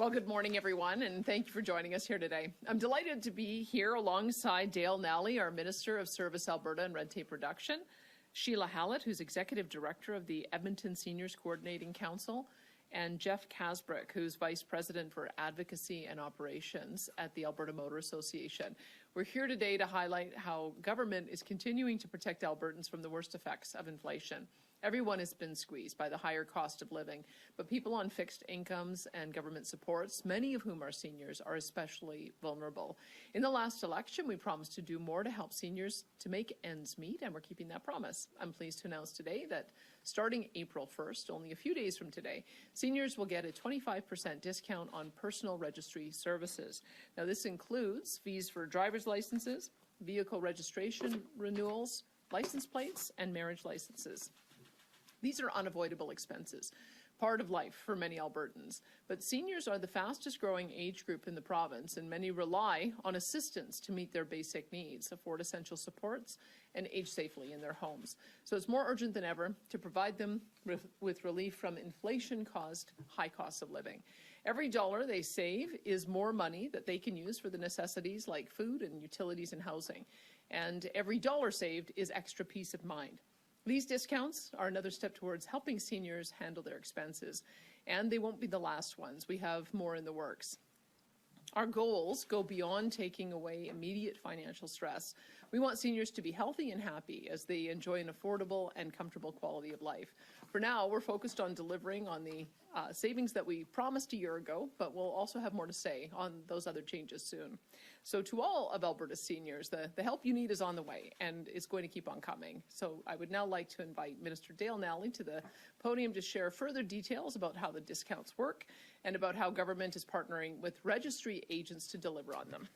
Well, good morning, everyone, and thank you for joining us here today. I'm delighted to be here alongside Dale Nally, our Minister of Service Alberta and Red Tape Reduction, Sheila Hallett, who's Executive Director of the Edmonton Seniors Coordinating Council, and Jeff Kasbrick, who's Vice President for Advocacy and Operations at the Alberta Motor Association. We're here today to highlight how government is continuing to protect Albertans from the worst effects of inflation. Everyone has been squeezed by the higher cost of living, but people on fixed incomes and government supports, many of whom are seniors, are especially vulnerable. In the last election, we promised to do more to help seniors to make ends meet, and we're keeping that promise. I'm pleased to announce today that starting April 1st, only a few days from today, seniors will get a 25% discount on personal registry services. Now, this includes fees for driver's licenses, vehicle registration renewals, license plates, and marriage licenses. These are unavoidable expenses, part of life for many Albertans. But seniors are the fastest growing age group in the province, and many rely on assistance to meet their basic needs, afford essential supports, and age safely in their homes. So it's more urgent than ever to provide them with relief from inflation-caused high costs of living. Every dollar they save is more money that they can use for the necessities like food and utilities and housing. And every dollar saved is extra peace of mind. These discounts are another step towards helping seniors handle their expenses, and they won't be the last ones. We have more in the works. Our goals go beyond taking away immediate financial stress. We want seniors to be healthy and happy as they enjoy an affordable and comfortable quality of life. For now, we're focused on delivering on the savings that we promised a year ago, but we'll also have more to say on those other changes soon. So to all of Alberta's seniors, the help you need is on the way, and it's going to keep on coming. So I would now like to invite Minister Dale Nally to the podium to share further details about how the discounts work and about how government is partnering with registry agents to deliver on them.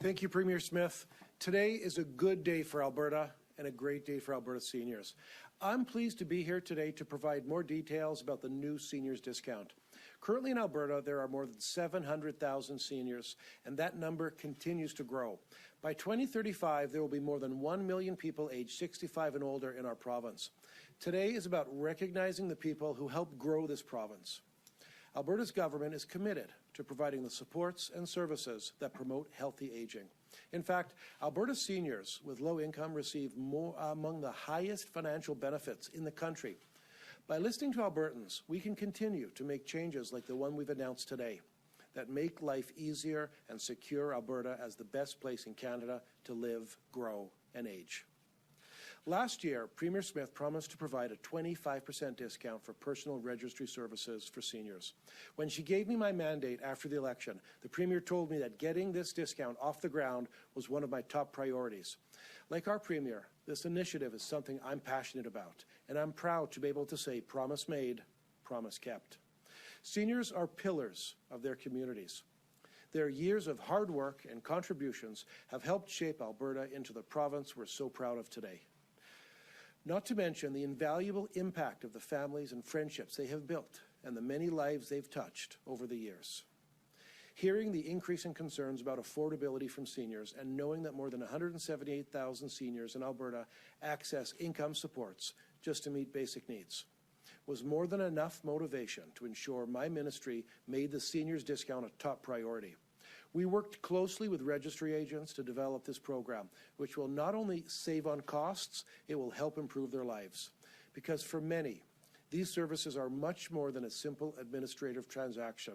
Thank you, Premier Smith. Today is a good day for Alberta and a great day for Alberta seniors. I'm pleased to be here today to provide more details about the new seniors discount. Currently in Alberta, there are more than 700,000 seniors, and that number continues to grow. By 2035, there will be more than 1 million people aged 65 and older in our province. Today is about recognizing the people who help grow this province. Alberta's government is committed to providing the supports and services that promote healthy aging. In fact, Alberta seniors with low income receive among the highest financial benefits in the country. By listening to Albertans, we can continue to make changes like the one we've announced today that make life easier and secure Alberta as the best place in Canada to live, grow, and age. Last year, Premier Smith promised to provide a 25% discount for personal registry services for seniors. When she gave me my mandate after the election, the Premier told me that getting this discount off the ground was one of my top priorities. Like our Premier, this initiative is something I'm passionate about, and I'm proud to be able to say promise made, promise kept. Seniors are pillars of their communities. Their years of hard work and contributions have helped shape Alberta into the province we're so proud of today. Not to mention the invaluable impact of the families and friendships they have built and the many lives they've touched over the years. Hearing the increasing concerns about affordability from seniors and knowing that more than 178,000 seniors in Alberta access income supports just to meet basic needs was more than enough motivation to ensure my ministry made the seniors discount a top priority. We worked closely with registry agents to develop this program, which will not only save on costs, it will help improve their lives. Because for many, these services are much more than a simple administrative transaction.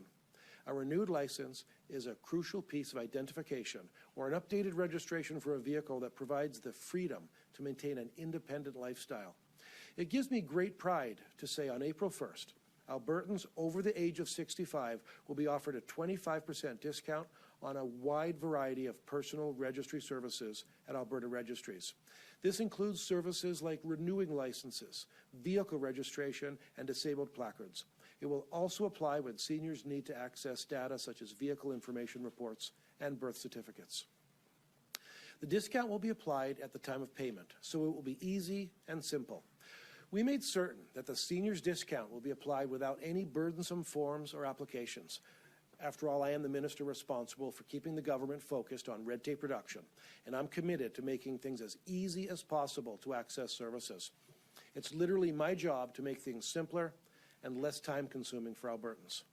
A renewed license is a crucial piece of identification or an updated registration for a vehicle that provides the freedom to maintain an independent lifestyle. It gives me great pride to say on April 1st, Albertans over the age of 65 will be offered a 25% discount on a wide variety of personal registry services at Alberta registries. This includes services like renewing licenses, vehicle registration, and disabled placards. It will also apply when seniors need to access data such as vehicle information reports and birth certificates. The discount will be applied at the time of payment, so it will be easy and simple. We made certain that the seniors discount will be applied without any burdensome forms or applications. After all, I am the minister responsible for keeping the government focused on red tape reduction, and I'm committed to making things as easy as possible to access services. It's literally my job to make things simpler and less time-consuming for Albertans.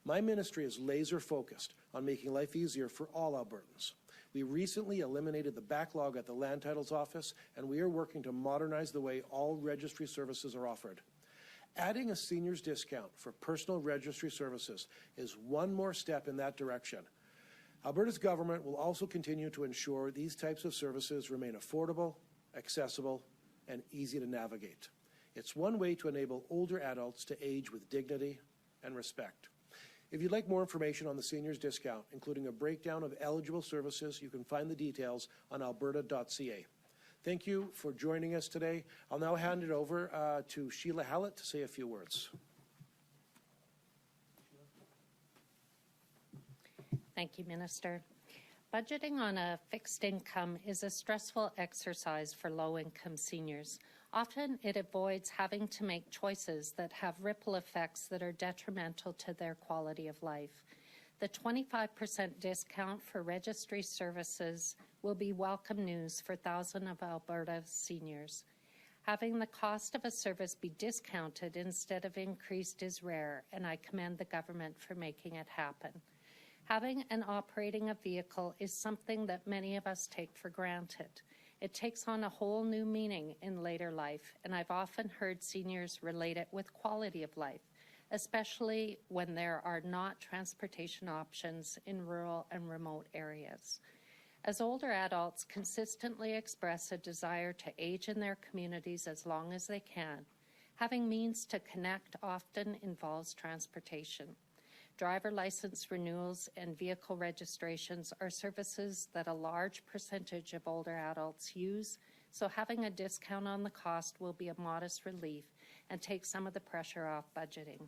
My ministry is laser-focused on making life easier for all Albertans. We recently eliminated the backlog at the Land Titles Office, and we are working to modernize the way all registry services are offered. Adding a senior's discount for personal registry services is one more step in that direction. Alberta's government will also continue to ensure these types of services remain affordable, accessible, and easy to navigate. It's one way to enable older adults to age with dignity and respect. If you'd like more information on the senior's discount, including a breakdown of eligible services, you can find the details on alberta.ca. Thank you for joining us today. I'll now hand it over to Sheila Hallett to say a few words. Thank you, Minister. Budgeting on a fixed income is a stressful exercise for low-income seniors. Often it avoids having to make choices that have ripple effects that are detrimental to their quality of life. The 25% discount for registry services will be welcome news for thousands of Alberta seniors. Having the cost of a service be discounted instead of increased is rare, and I commend the government for making it happen. Having and operating a vehicle is something that many of us take for granted. It takes on a whole new meaning in later life, and I've often heard seniors relate it with quality of life, especially when there are not transportation options in rural and remote areas. As older adults consistently express a desire to age in their communities as long as they can, having means to connect often involves transportation. Driver license renewals and vehicle registrations are services that a large percentage of older adults use, so having a discount on the cost will be a modest relief and take some of the pressure off budgeting.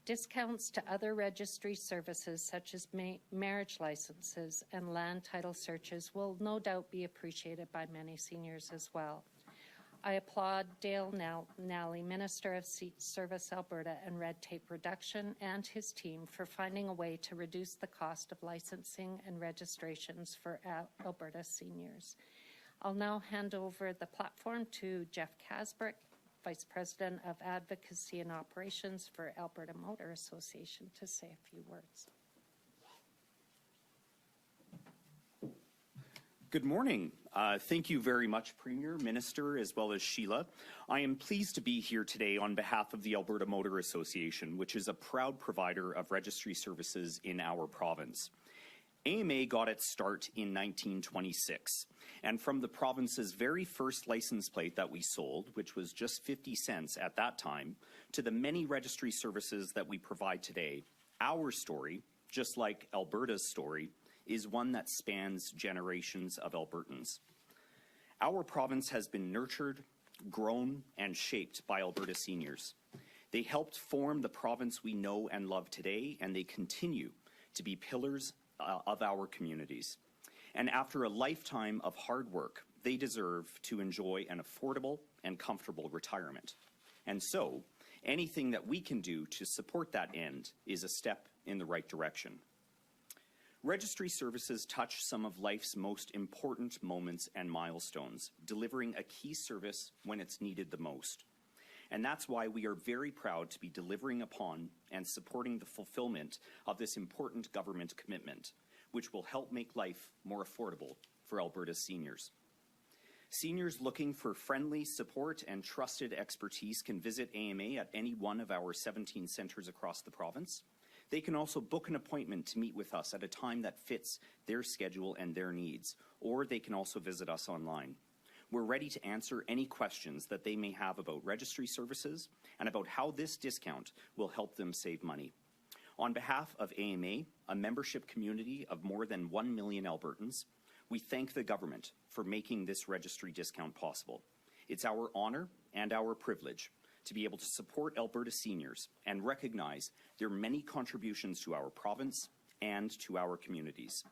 Discounts to other registry services such as marriage licenses and land title searches will no doubt be appreciated by many seniors as well. I applaud Dale Nally, Minister of Service Alberta and Red Tape Reduction, and his team for finding a way to reduce the cost of licensing and registrations for Alberta seniors. I'll now hand over the platform to Jeff Kasbrick, Vice President of Advocacy and Operations for Alberta Motor Association, to say a few words. Good morning. Thank you very much, Premier, Minister, as well as Sheila. I am pleased to be here today on behalf of the Alberta Motor Association, which is a proud provider of registry services in our province. AMA got its start in 1926, and from the province's very first license plate that we sold, which was just 50 cents at that time, to the many registry services that we provide today, our story, just like Alberta's story, is one that spans generations of Albertans. Our province has been nurtured, grown, and shaped by Alberta seniors. They helped form the province we know and love today, and they continue to be pillars of our communities. And after a lifetime of hard work, they deserve to enjoy an affordable and comfortable retirement. And so, anything that we can do to support that end is a step in the right direction. Registry services touch some of life's most important moments and milestones, delivering a key service when it's needed the most. And that's why we are very proud to be delivering upon and supporting the fulfillment of this important government commitment, which will help make life more affordable for Alberta's seniors. Seniors looking for friendly support and trusted expertise can visit AMA at any one of our 17 centres across the province. They can also book an appointment to meet with us at a time that fits their schedule and their needs, or they can also visit us online. We're ready to answer any questions that they may have about registry services and about how this discount will help them save money. On behalf of AMA, a membership community of more than 1 million Albertans, we thank the government for making this registry discount possible. It's our honour and our privilege to be able to support Alberta seniors and recognize their many contributions to our province and to our communities.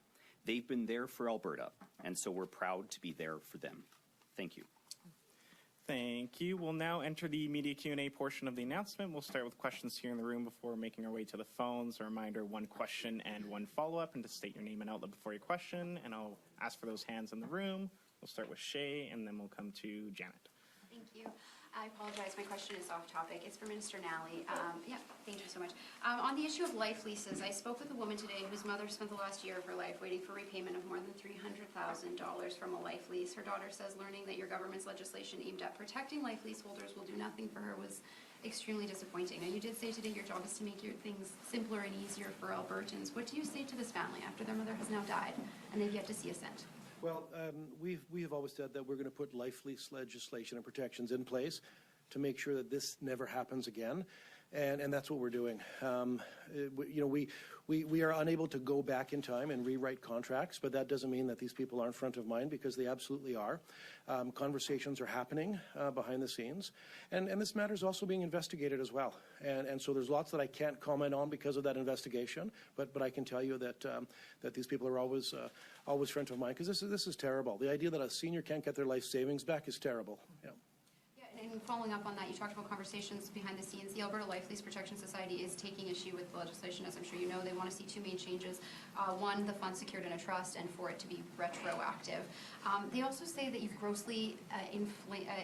They've been there for Alberta, and so we're proud to be there for them. Thank you. Thank you. We'll now enter the media Q&A portion of the announcement. We'll start with questions here in the room before making our way to the phones. A reminder, one question and one follow-up, and to state your name and outlet before your question. And I'll ask for those hands in the room. We'll start with Shay, and then we'll come to Janet. Thank you. I apologize. My question is off topic. It's for Minister Nally. Yeah, thank you so much. On the issue of life leases, I spoke with a woman today whose mother spent the last year of her life waiting for repayment of more than $300,000 from a life lease. Her daughter says learning that your government's legislation aimed at protecting life leaseholders will do nothing for her was extremely disappointing. Now, you did say today your job is to make your things simpler and easier for Albertans. What do you say to this family after their mother has now died and they've yet to see a cent? Well, we have always said that we're going to put life lease legislation and protections in place to make sure that this never happens again, and that's what we're doing. We are unable to go back in time and rewrite contracts, but that doesn't mean that these people aren't front of mind, because they absolutely are. Conversations are happening behind the scenes, and this matter is also being investigated as well. And so there's lots that I can't comment on because of that investigation, but I can tell you that that these people are always front of mind, because this is terrible. The idea that a senior can't get their life savings back is terrible. Yeah. And following up on that, you talked about conversations behind the scenes. The Alberta Life Lease Protection Society is taking issue with the legislation, as I'm sure you know. They want to see two main changes. One, the fund secured in a trust, and for it to be retroactive. They also say that you've grossly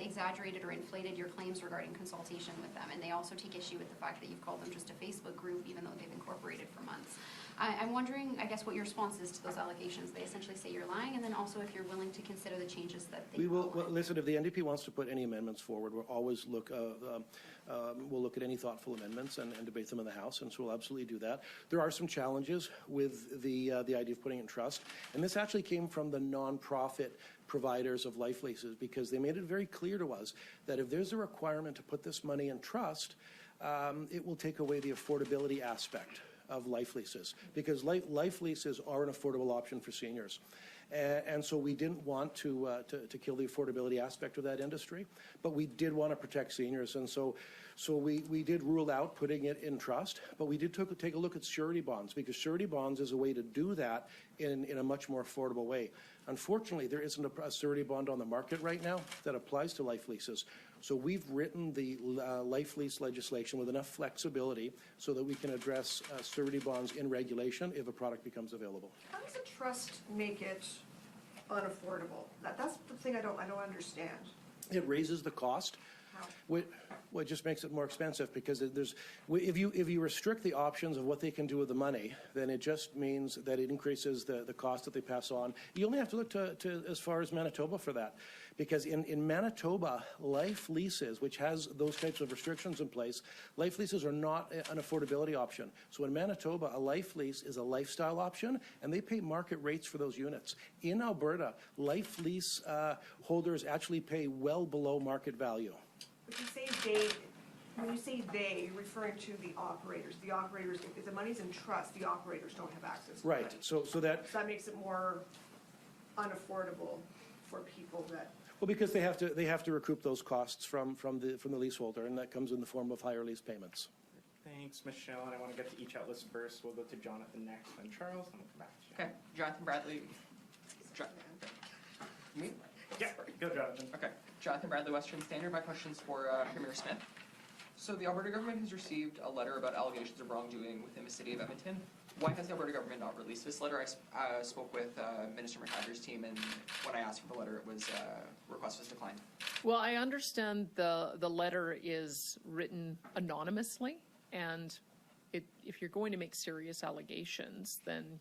exaggerated or inflated your claims regarding consultation with them. And they also take issue with the fact that you've called them just a Facebook group, even though they've incorporated for months. I'm wondering, I guess, what your response is to those allegations. They essentially say you're lying, and then also if you're willing to consider the changes that they will. Well, listen, if the NDP wants to put any amendments forward, we'll always look. We'll look at any thoughtful amendments and debate them in the House, and so we'll absolutely do that. There are some challenges with the idea of putting it in trust, and this actually came from the nonprofit providers of life leases, because they made it very clear to us that if there's a requirement to put this money in trust, it will take away the affordability aspect of life leases, because life leases are an affordable option for seniors. And so we didn't want to kill the affordability aspect of that industry, but we did want to protect seniors. And so we did rule out putting it in trust, but we did take a look at surety bonds, because surety bonds is a way to do that in a much more affordable way. Unfortunately, there isn't a surety bond on the market right now that applies to life leases. So we've written the life lease legislation with enough flexibility so that we can address surety bonds in regulation if a product becomes available. How does a trust make it unaffordable? That's the thing I don't understand. It raises the cost. How? Well, it just makes it more expensive, because if you restrict the options of what they can do with the money, then it just means that it increases the cost that they pass on. You only have to look to as far as Manitoba for that, because in Manitoba, life leases, which has those types of restrictions in place, life leases are not an affordability option. So in Manitoba, a life lease is a lifestyle option, and they pay market rates for those units. In Alberta, life lease holders actually pay well below market value. But you say they, when you say they, you're referring to the operators. The operators, if the money's in trust, the operators don't have access to the Right. money. So that. So that makes it more unaffordable for people that. Well, because they have to recoup those costs from the leaseholder, and that comes in the form of higher lease payments. Thanks, Michelle. And I want to get to each outlist first. We'll go to Jonathan next, then Charles, then we'll come back to you. Okay, Jonathan Bradley. Me? Yeah, go Jonathan. Okay, Jonathan Bradley, Western Standard. My question's for Premier Smith. So the Alberta government has received a letter about allegations of wrongdoing within the city of Edmonton. Why has the Alberta government not released this letter? I spoke with Minister McIver's team, and when I asked for the letter, it was request was declined. Well, I understand the letter is written anonymously, and if you're going to make serious allegations, then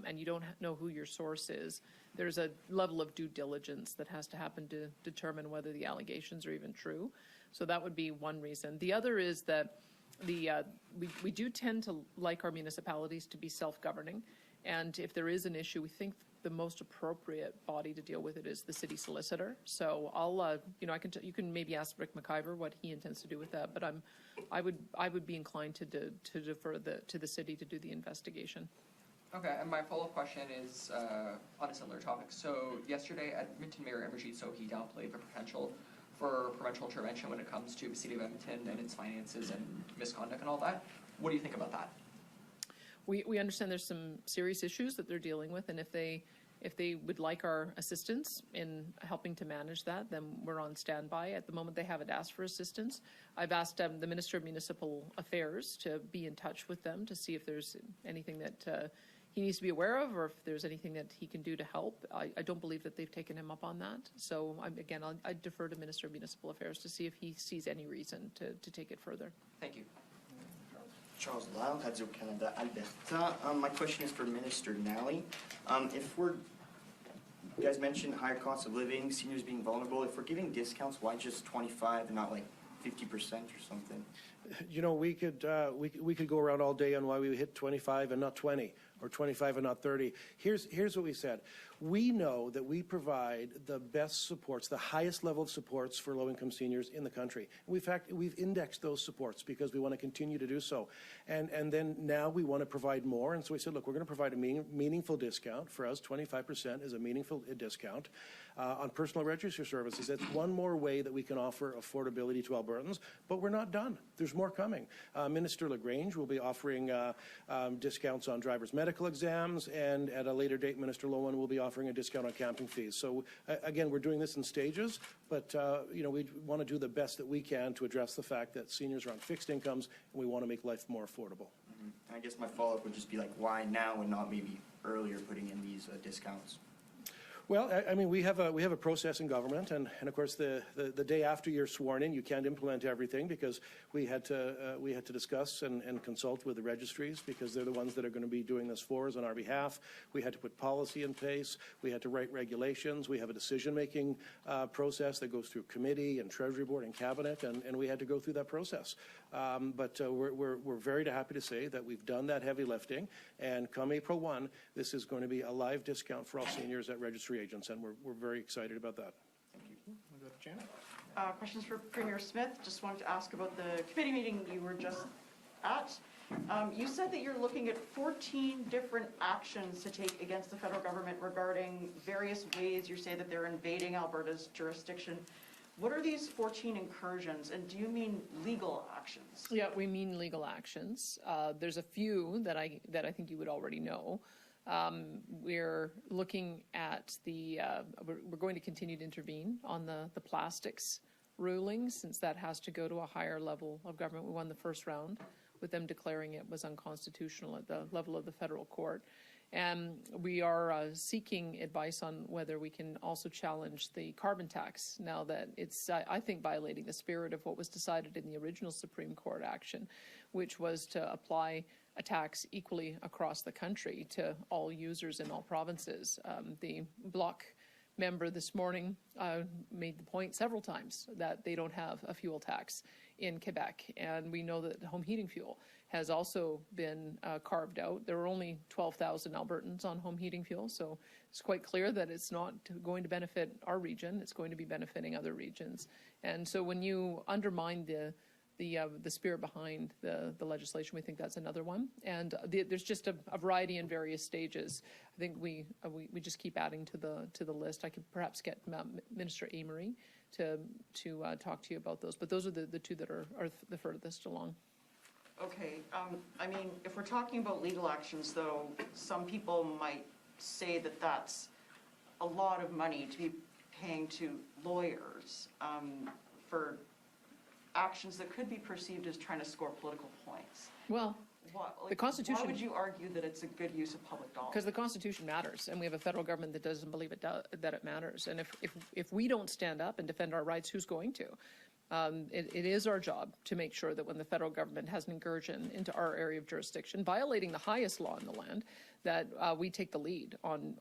and you don't know who your source is, there's a level of due diligence that has to happen to determine whether the allegations are even true. So that would be one reason. The other is that we do tend to like our municipalities to be self-governing, and if there is an issue, we think the most appropriate body to deal with it is the city solicitor. So I'll, you can maybe ask Rick McIver what he intends to do with that, but I would be inclined to defer to the city to do the investigation. Okay, and my follow-up question is on a similar topic. So yesterday, Edmonton Mayor Emerjit Sohi downplayed the potential for provincial intervention when it comes to the city of Edmonton and its finances and misconduct and all that. What do you think about that? We understand there's some serious issues that they're dealing with, and if they if they would like our assistance in helping to manage that, then we're on standby. At the moment, they haven't asked for assistance. I've asked the Minister of Municipal Affairs to be in touch with them to see if there's anything that he needs to be aware of, or if there's anything that he can do to help. I don't believe that they've taken him up on that. So I defer to Minister of Municipal Affairs to see if he sees any reason to take it further. Thank you. Charles Lyle, Radio-Canada, Alberta. My question is for Minister Nally. You guys mentioned higher cost of living, seniors being vulnerable. If we're giving discounts, why just 25 and not like 50% or something? You know, we could go around all day on why we hit 25 and not 20, or 25 and not 30. Here's what we said. We know that we provide the best supports, the highest level of supports for low-income seniors in the country. In fact, we've indexed those supports because we want to continue to do so. And then now we want to provide more. And so we said, look, we're going to provide a meaningful discount. For us, 25% is a meaningful discount on personal registry services. That's one more way that we can offer affordability to Albertans. But we're not done. There's more coming. Minister LaGrange will be offering discounts on driver's medical exams, and at a later date, Minister Lowen will be offering a discount on camping fees. So again, we're doing this in stages, but you know, we want to do the best that we can to address the fact that seniors are on fixed incomes, and we want to make life more affordable. And I guess my follow-up would just be like, why now and not maybe earlier putting in these discounts? Well, I mean, we have a process in government, and of course, the day after you're sworn in, you can't implement everything because we had to discuss and consult with the registries because they're the ones that are going to be doing this for us on our behalf. We had to put policy in place. We had to write regulations. We have a decision-making process that goes through committee and Treasury Board and Cabinet, and we had to go through that process. But we're very happy to say that we've done that heavy lifting, and come April 1, this is going to be a live discount for all seniors at registry agents, and we're very excited about that. Thank you. We'll go to Janet. Questions for Premier Smith. Just wanted to ask about the committee meeting you were just at. You said that you're looking at 14 different actions to take against the federal government regarding various ways you say that they're invading Alberta's jurisdiction. What are these 14 incursions, and do you mean legal actions? Yeah, we mean legal actions. There's a few that I think you would already know. We're looking at we're going to continue to intervene on the plastics ruling, since that has to go to a higher level of government. We won the first round with them declaring it was unconstitutional at the level of the federal court. And we are seeking advice on whether we can also challenge the carbon tax, now that it's, I think, violating the spirit of what was decided in the original Supreme Court action, which was to apply a tax equally across the country to all users in all provinces. The Bloc member this morning made the point several times that they don't have a fuel tax in Quebec, and we know that home heating fuel has also been carved out. There are only 12,000 Albertans on home heating fuel, so it's quite clear that it's not going to benefit our region. It's going to be benefiting other regions. And so when you undermine the spirit behind the legislation, we think that's another one. And there's just a variety in various stages. I think we just keep adding to the list. I could perhaps get Minister Amory to talk to you about those, but those are the two that are the furthest along. Okay, I mean, if we're talking about legal actions, though, some people might say that that's a lot of money to be paying to lawyers for actions that could be perceived as trying to score political points. Well, the Constitution... Why would you argue that it's a good use of public dollars? Because the Constitution matters, and we have a federal government that doesn't believe that it matters. And if we don't stand up and defend our rights, who's going to? It is our job to make sure that when the federal government has an incursion into our area of jurisdiction, violating the highest law in the land, that we take the lead on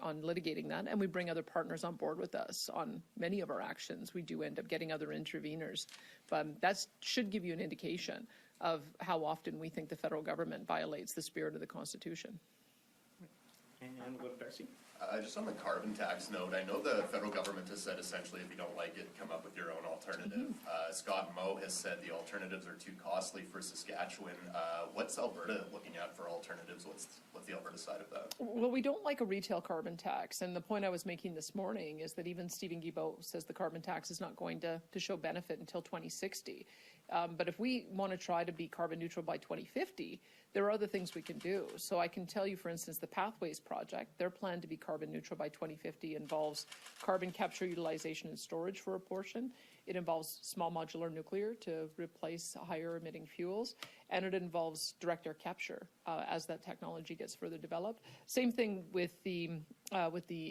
litigating that, and we bring other partners on board with us on many of our actions. We do end up getting other interveners, but that should give you an indication of how often we think the federal government violates the spirit of the Constitution. And we'll go to Darcy. Just on the carbon tax note, I know the federal government has said essentially if you don't like it, come up with your own alternative. Scott Moe has said the alternatives are too costly for Saskatchewan. What's Alberta looking at for alternatives? What's the Alberta side of that? Well, we don't like a retail carbon tax, and the point I was making this morning is that even Stephen Guilbeault says the carbon tax is not going to show benefit until 2060. But if we want to try to be carbon neutral by 2050, there are other things we can do. So I can tell you, for instance, the Pathways project, their plan to be carbon neutral by 2050 involves carbon capture, utilization, and storage for a portion. It involves small modular nuclear to replace higher emitting fuels, and it involves direct air capture as that technology gets further developed. Same thing with the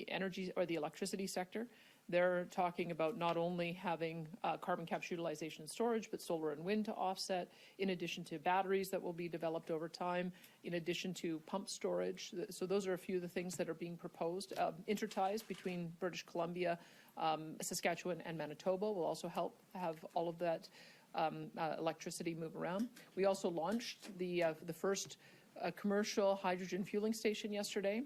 energy or the electricity sector. They're talking about not only having carbon capture, utilization, and storage, but solar and wind to offset, in addition to batteries that will be developed over time, in addition to pump storage. So those are a few of the things that are being proposed. Interties between British Columbia, Saskatchewan, and Manitoba will also help have all of that electricity move around. We also launched the first commercial hydrogen fueling station yesterday.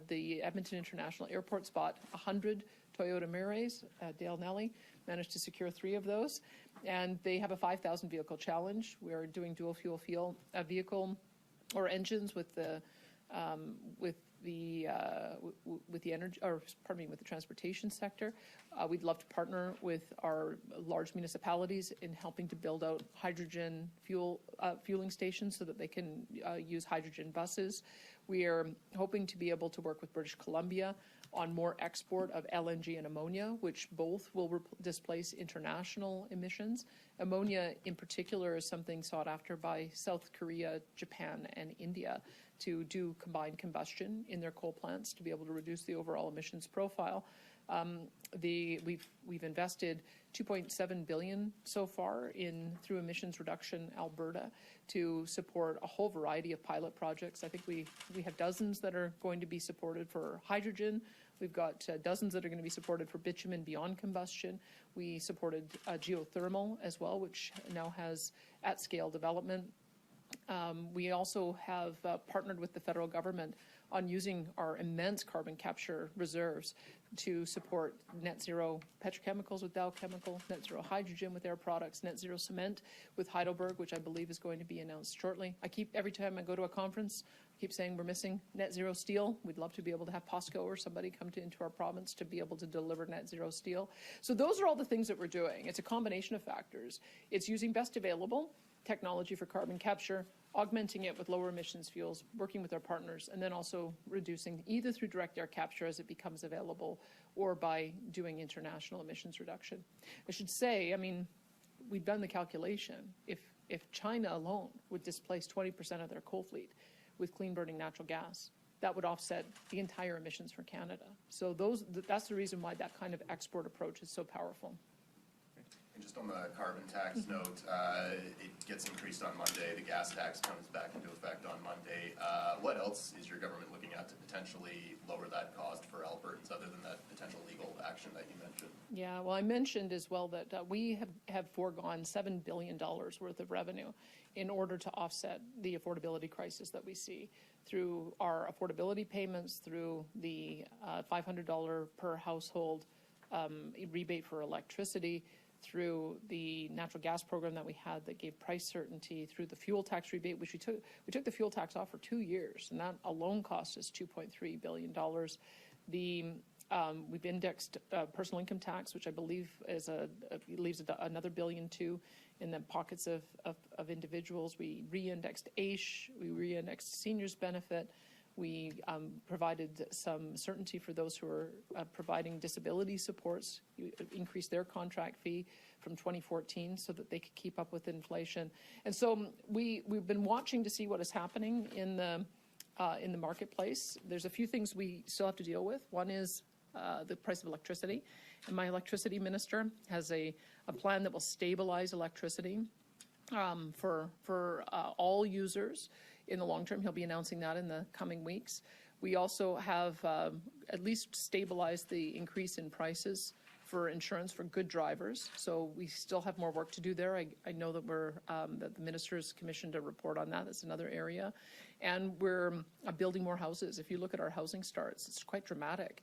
The Edmonton International Airport's bought 100 Toyota Mirais. Dale Nally managed to secure 3 of those, and they have a 5,000 vehicle challenge. We're doing dual fuel vehicle or engines with the energy, or pardon me, with the transportation sector. We'd love to partner with our large municipalities in helping to build out hydrogen fueling stations so that they can use hydrogen buses. We are hoping to be able to work with British Columbia on more export of LNG and ammonia, which both will displace international emissions. Ammonia in particular is something sought after by South Korea, Japan, and India to do combined combustion in their coal plants to be able to reduce the overall emissions profile. We've invested $2.7 billion so far through Emissions Reduction Alberta to support a whole variety of pilot projects. I think we have dozens that are going to be supported for hydrogen. We've got dozens that are going to be supported for bitumen beyond combustion. We supported geothermal as well, which now has at-scale development. We also have partnered with the federal government on using our immense carbon capture reserves to support net zero petrochemicals with Dow Chemical, net zero hydrogen with Air Products, net zero cement with Heidelberg, which I believe is going to be announced shortly. Every time I go to a conference, I keep saying we're missing net zero steel. We'd love to be able to have POSCO or somebody come into our province to be able to deliver net zero steel. So those are all the things that we're doing. It's a combination of factors. It's using best available technology for carbon capture, augmenting it with lower emissions fuels, working with our partners, and then also reducing either through direct air capture as it becomes available or by doing international emissions reduction. I should say, I mean, we've done the calculation. If China alone would displace 20% of their coal fleet with clean burning natural gas, that would offset the entire emissions for Canada. So that's the reason why that kind of export approach is so powerful. And just on the carbon tax note, it gets increased on Monday. The gas tax comes back into effect on Monday. What else is your government looking at to potentially lower that cost for Albertans other than that potential legal action that you mentioned? Yeah, well, I mentioned as well that we have foregone $7 billion worth of revenue in order to offset the affordability crisis that we see through our affordability payments, through the $500 per household rebate for electricity, through the natural gas program that we had that gave price certainty, through the fuel tax rebate, which we took the fuel tax off for 2 years, and that alone cost us $2.3 billion. We've indexed personal income tax, which I believe leaves another $1 billion too in the pockets of individuals. We re-indexed AISH, we re-indexed seniors benefit. We provided some certainty for those who are providing disability supports. We increased their contract fee from 2014 so that they could keep up with inflation. And so we've been watching to see what is happening in the marketplace. There's a few things we still have to deal with. One is the price of electricity. And my electricity minister has a plan that will stabilize electricity for all users in the long term. He'll be announcing that in the coming weeks. We also have at least stabilized the increase in prices for insurance for good drivers. So we still have more work to do there. I know that that the minister has commissioned a report on that. That's another area. And we're building more houses. If you look at our housing starts, it's quite dramatic.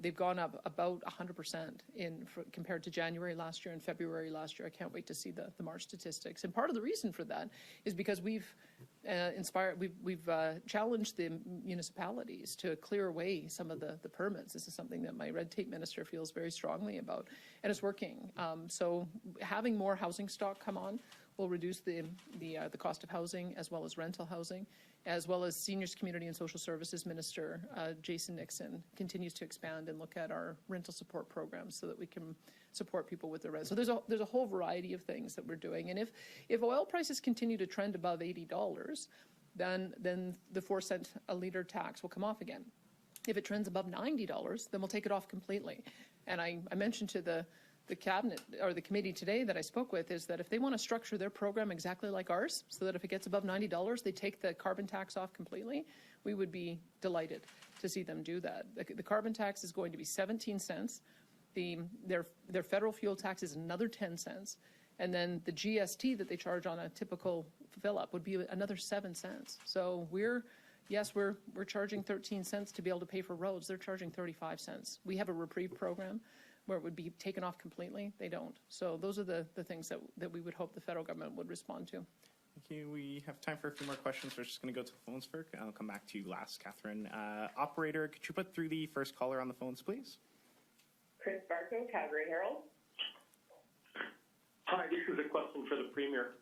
They've gone up about 100% compared to January last year and February last year. I can't wait to see the March statistics. And part of the reason for that is because we've challenged the municipalities to clear away some of the permits. This is something that my red tape minister feels very strongly about, and it's working. So having more housing stock come on will reduce the cost of housing as well as rental housing, as well as Seniors, Community and Social Services Minister Jason Nixon continues to expand and look at our rental support programs so that we can support people with their rent. So there's a whole variety of things that we're doing. And if oil prices continue to trend above $80, then the 4-cent a litre tax will come off again. If it trends above $90, then we'll take it off completely. And I mentioned to the cabinet or the committee today that I spoke with is that if they want to structure their program exactly like ours, so that if it gets above $90, they take the carbon tax off completely, we would be delighted to see them do that. The carbon tax is going to be 17 cents. Their federal fuel tax is another 10 cents. And then the GST that they charge on a typical fill-up would be another 7 cents. So we're charging 13 cents to be able to pay for roads. They're charging 35 cents. We have a reprieve program where it would be taken off completely. They don't. So those are the things that we would hope the federal government would respond to. Thank you. We have time for a few more questions. We're just going to go to the phones first. I'll come back to you last, Catherine. Operator, could you put through the first caller on the phones, please? Chris Barco, Calgary Herald. Hi, this is a question for the Premier.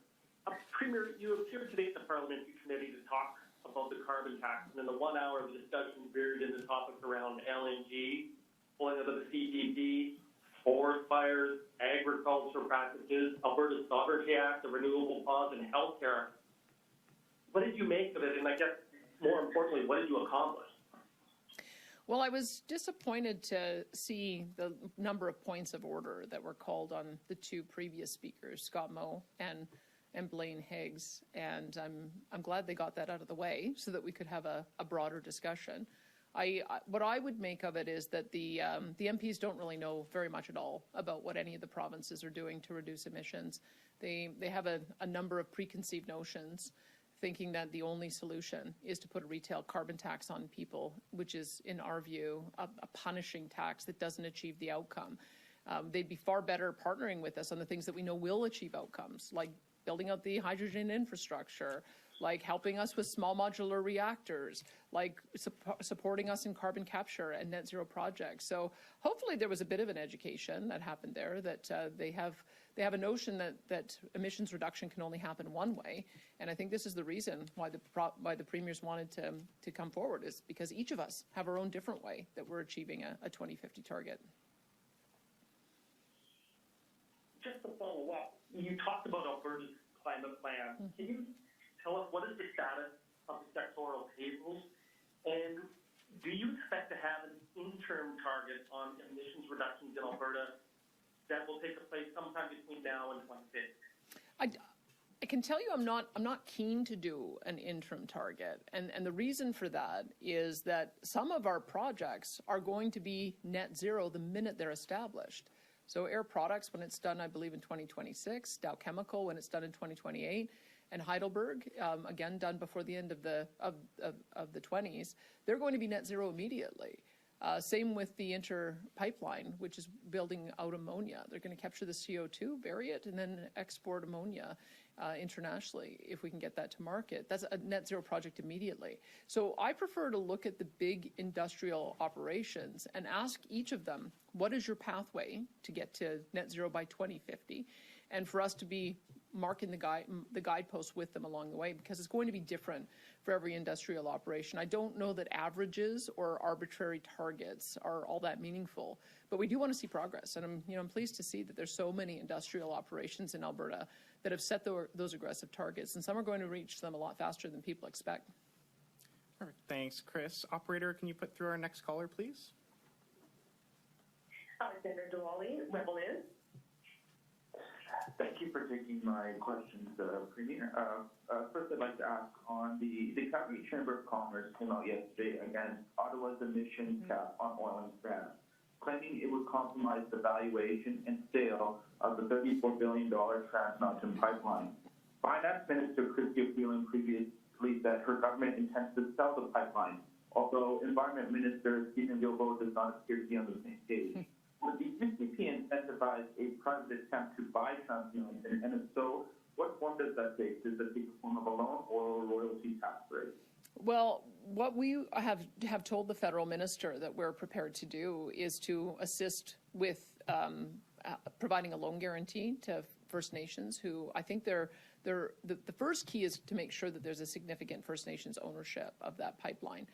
Premier, you appeared today at the Parliamentary Committee to talk about the carbon tax, and in the 1 hour of discussion veered into topics around LNG, pulling out of the CPP, forest fires, agricultural practices, Alberta Sovereignty Act, the Renewable Pause, and healthcare. What did you make of it? And I guess, more importantly, what did you accomplish? Well, I was disappointed to see the number of points of order that were called on the two previous speakers, Scott Moe and Blaine Higgs, and I'm glad they got that out of the way so that we could have a broader discussion. What I would make of it is that the MPs don't really know very much at all about what any of the provinces are doing to reduce emissions. They have a number of preconceived notions, thinking that the only solution is to put a retail carbon tax on people, which is, in our view, a punishing tax that doesn't achieve the outcome. They'd be far better partnering with us on the things that we know will achieve outcomes, like building out the hydrogen infrastructure, like helping us with small modular reactors, like supporting us in carbon capture and net zero projects. So hopefully there was a bit of an education that happened there, that they have a notion that emissions reduction can only happen one way. And I think this is the reason why the premiers wanted to come forward, is because each of us have our own different way that we're achieving a 2050 target. Just to follow up, you talked about Alberta's climate plan. Can you tell us what is the status of the sectoral tables? And do you expect to have an interim target on emissions reductions in Alberta that will take place sometime between now and 2050? I can tell you I'm not keen to do an interim target. And the reason for that is that some of our projects are going to be net zero the minute they're established. So Air Products, when it's done, I believe, in 2026, Dow Chemical, when it's done in 2028, and Heidelberg, again, done before the end of the 20s, they're going to be net zero immediately. Same with the Inter pipeline, which is building out ammonia. They're going to capture the CO2, bury it, and then export ammonia internationally if we can get that to market. That's a net zero project immediately. So I prefer to look at the big industrial operations and ask each of them, what is your pathway to get to net zero by 2050? And for us to be marking the guideposts with them along the way, because it's going to be different for every industrial operation. I don't know that averages or arbitrary targets are all that meaningful, but we do want to see progress. And I'm pleased to see that there's so many industrial operations in Alberta that have set those aggressive targets, and some are going to reach them a lot faster than people expect. Perfect. Thanks, Chris. Operator, can you put through our next caller, please? Alexander Dewally, Rebel News. Thank you for taking my questions, Premier. First, I'd like to ask on the Calgary Chamber of Commerce came out yesterday against Ottawa's emission cap on oil and gas, claiming it would compromise the valuation and sale of the $34 billion Trans Mountain pipeline. Finance Minister Chrystia Freeland previously said her government intends to sell the pipeline, although Environment Minister Stephen Guilbeault does not appear to be on the same page. Would the UCP incentivize a private attempt to buy Trans Mountain, and if so, what form does that take? Does that take the form of a loan or a royalty tax rate? Well, what we have told the federal minister that we're prepared to do is to assist with providing a loan guarantee to First Nations, who I think the first key is to make sure that there's a significant First Nations ownership of that pipeline.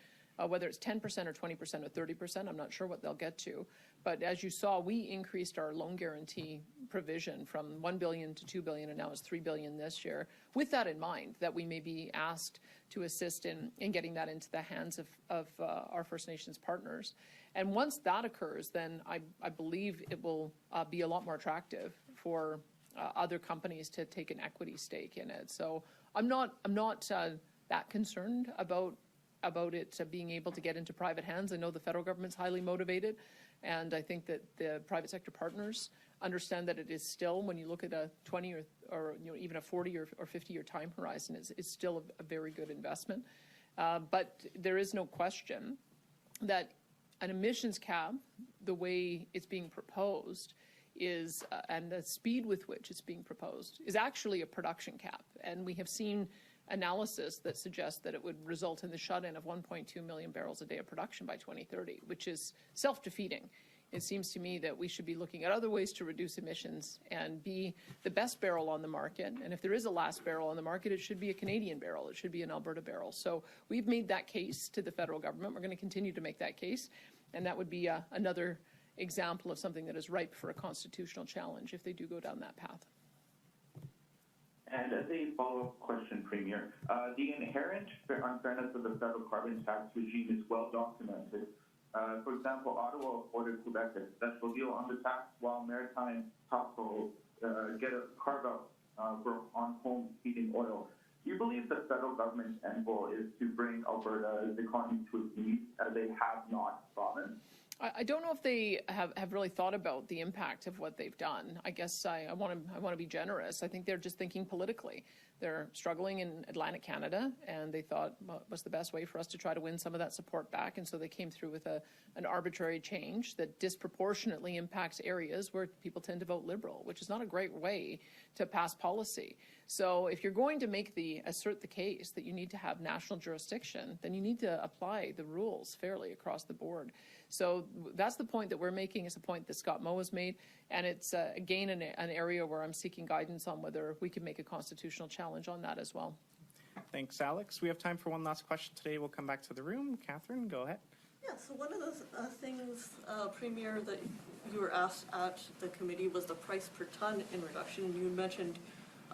Whether it's 10% or 20% or 30%, I'm not sure what they'll get to. But as you saw, we increased our loan guarantee provision from $1 billion to $2 billion, and now it's $3 billion this year, with that in mind, that we may be asked to assist in getting that into the hands of our First Nations partners. And once that occurs, then I believe it will be a lot more attractive for other companies to take an equity stake in it. So I'm not that concerned about it being able to get into private hands. I know the federal government's highly motivated, and I think that the private sector partners understand that it is still, when you look at a 20 or even a 40 or 50-year time horizon, it's still a very good investment. But there is no question that an emissions cap, the way it's being proposed, is and the speed with which it's being proposed is actually a production cap. And we have seen analysis that suggests that it would result in the shut-in of 1.2 million barrels a day of production by 2030, which is self-defeating. It seems to me that we should be looking at other ways to reduce emissions and be the best barrel on the market. And if there is a last barrel on the market, it should be a Canadian barrel. It should be an Alberta barrel. So we've made that case to the federal government. We're going to continue to make that case. And that would be another example of something that is ripe for a constitutional challenge if they do go down that path. And as a follow-up question, Premier, the inherent unfairness of the federal carbon tax regime is well documented. For example, Ottawa afforded Quebec a special deal on the tax, while maritime households get a carve-out on home heating oil. Do you believe the federal government's end goal is to bring Alberta's economy to its knees as a have-not province? I don't know if they have really thought about the impact of what they've done. I guess I want to be generous. I think they're just thinking politically. They're struggling in Atlantic Canada, and they thought, well, what's the best way for us to try to win some of that support back? And so they came through with an arbitrary change that disproportionately impacts areas where people tend to vote Liberal, which is not a great way to pass policy. So if you're going to assert the case that you need to have national jurisdiction, then you need to apply the rules fairly across the board. So that's the point that we're making. It's a point that Scott Moe has made, and it's again an area where I'm seeking guidance on whether we can make a constitutional challenge on that as well. Thanks, Alex. We have time for one last question today. We'll come back to the room. Catherine, go ahead. Yeah, so one of the things, Premier, that you were asked at the committee was the price per ton in reduction. You mentioned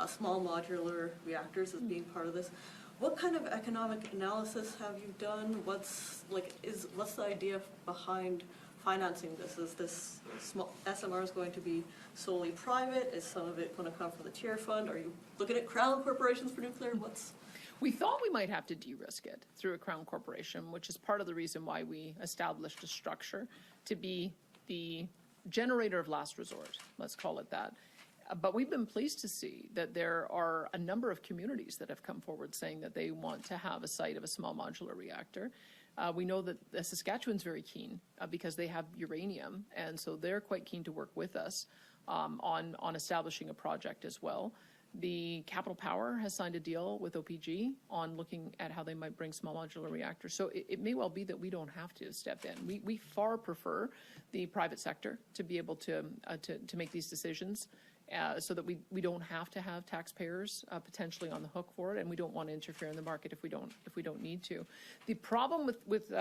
small modular reactors as being part of this. What kind of economic analysis have you done? What's the idea behind financing this? Is this small SMR is going to be solely private? Is some of it going to come from the tier fund? Are you looking at Crown corporations for nuclear? We thought we might have to de-risk it through a Crown corporation, which is part of the reason why we established a structure to be the generator of last resort, let's call it that. But we've been pleased to see that there are a number of communities that have come forward saying that they want to have a site of a small modular reactor. We know that Saskatchewan's very keen because they have uranium, and so they're quite keen to work with us on establishing a project as well. The Capital Power has signed a deal with OPG on looking at how they might bring small modular reactors. So it may well be that we don't have to step in. We far prefer the private sector to be able to make these decisions. So that we don't have to have taxpayers potentially on the hook for it, and we don't want to interfere in the market if we don't need to. The problem with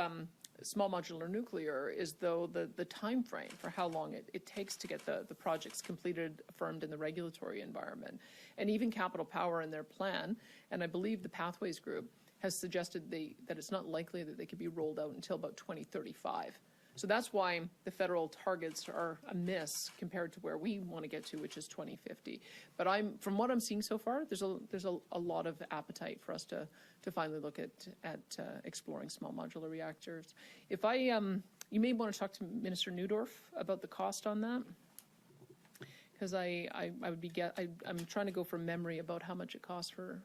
small modular nuclear is though the time frame for how long it takes to get the projects completed, affirmed in the regulatory environment, and even Capital Power in their plan, and I believe the Pathways Group has suggested that it's not likely that they could be rolled out until about 2035. So that's why the federal targets are a miss compared to where we want to get to, which is 2050. But from what I'm seeing so far, there's a lot of appetite for us to finally look at exploring small modular reactors. If you may want to talk to Minister Neudorf about the cost on that, because I'm trying to go from memory about how much it costs for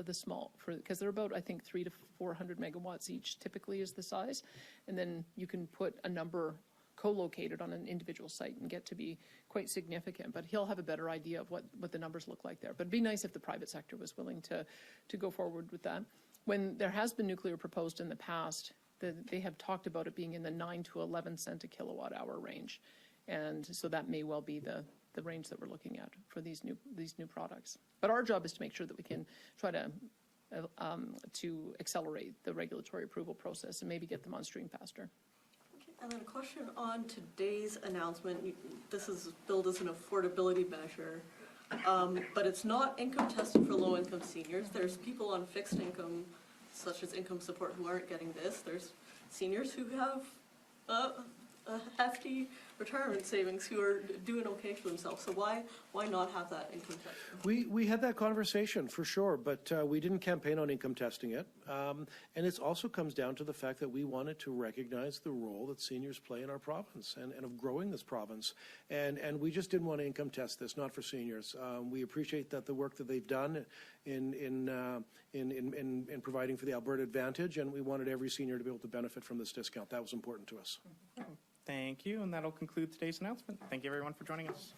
the small, because they're about, I think, 300 to 400 megawatts each typically is the size, and then you can put a number co-located on an individual site and get to be quite significant. But he'll have a better idea of what the numbers look like there. But it'd be nice if the private sector was willing to go forward with that. When there has been nuclear proposed in the past, they have talked about it being in the 9 to 11 cent a kilowatt hour range, and so that may well be the the range that we're looking at for these new products. But our job is to make sure that we can try to accelerate the regulatory approval process and maybe get them on stream faster. And then a question on today's announcement. This is billed as an affordability measure, but it's not income tested for low-income seniors. There's people on fixed income, such as income support, who aren't getting this. There's seniors who have a hefty retirement savings who are doing okay for themselves. So why not have that income testing? We had that conversation for sure, but we didn't campaign on income testing it. And it also comes down to the fact that we wanted to recognize the role that seniors play in our province and of growing this province. And we just didn't want to income test this, not for seniors. We appreciate that the work that they've done in providing for the Alberta Advantage, and we wanted every senior to be able to benefit from this discount. That was important to us. Thank you, and that'll conclude today's announcement. Thank you, everyone, for joining us.